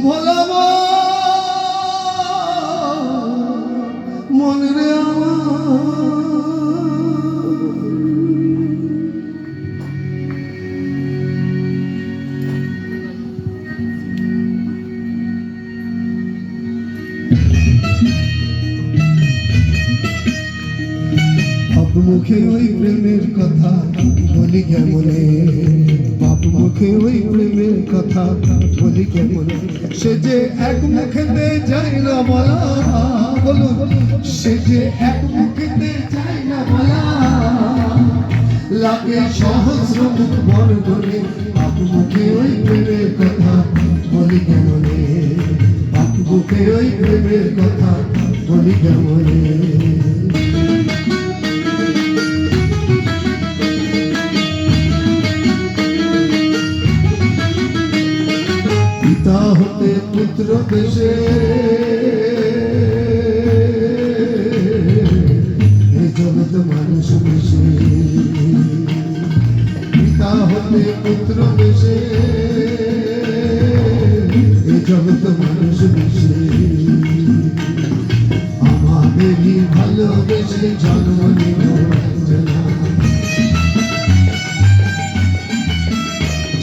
ভোলাবো মন রে মুখে ওই প্রেমের কথা বলি কেমনে, বাপ মুখে ওই প্রেমের কথা বলি কেমনে। সে যে এক মুখেতে যায় না বলা, বলুন সে যে এক মুখেতে যায় না বলা, লাগে সহস্র মুখ বর্ণনে। বাপ মুখে ওই প্রেমের কথা বলি কেমনে, বাপ মুখে ওই প্রেমের কথা বলি কেমনে। পিতা হতে পুত্র বেশে এই জগৎ মানুষ বেশে, পিতা হতে পুত্র বেশে এই জগৎ মানুষ বেশে। আমাদেরই ভালোবেসে জন্ম নিল একজনা,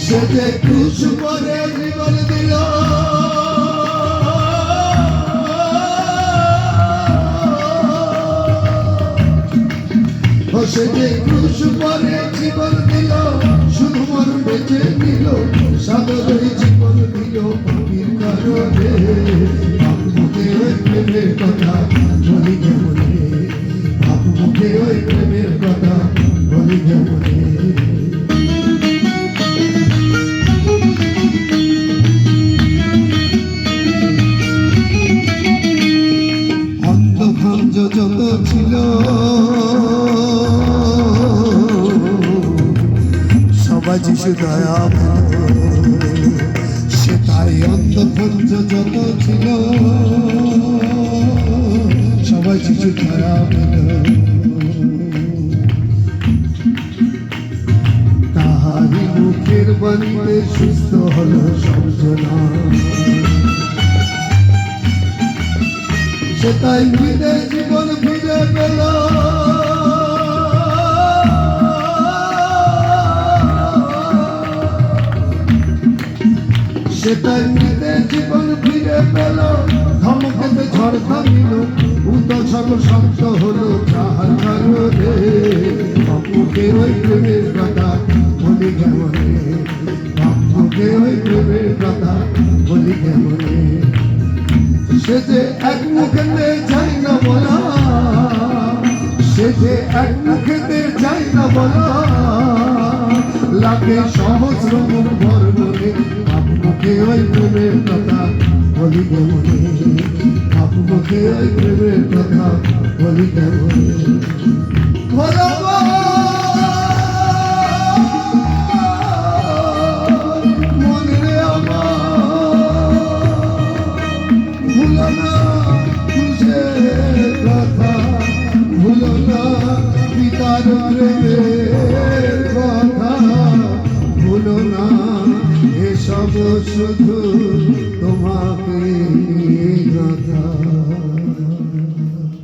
সে যে ক্রুশ করে জীবন দিল, সে যে ক্রুশ করে জীবন দিল, শুধু মন বেঁচে নিল, সাদরে জীবন দিল পাপির কারণে। বাপ মুখে ওই প্রেমের কথা বলি কেমনে, বাপ মুখে ওই প্রেমের কথা বলি কেমনে। যত ছিল সবাই যিশু দয়া সে তাই অন্ধভঞ্জ যত ছিল সবাই যিশু দয়া তাহারি মুখের বাণীতে সুস্থ হলো সবজনা। সে তাই ফিরে জীবন ফিরে পেল, সে তাই ফিরে জীবন ফিরে পেল। ধমকেতে ঝড় থামিল, উদল সর্ব শান্ত হলো যাহার কারণে। বাপুকে ওই প্রেমের কথা বলি কেমনে, বাপুকে ওই প্রেমের কথা বলি কেমনে। সে যে এক মুখেতে যাই না বলা, সে যে এক মুখেতে যাই না বলা, লাগে সহস্র মুখ বর্ণনে। বাপ মুখে ওই প্রেমের কথা বলি কেমনে, বাপ মুখে ওই প্রেমের কথা বলি কেমনে। পিতার প্রেমের কথা ভুলো না, এসব শুধু তোমাকে কথা।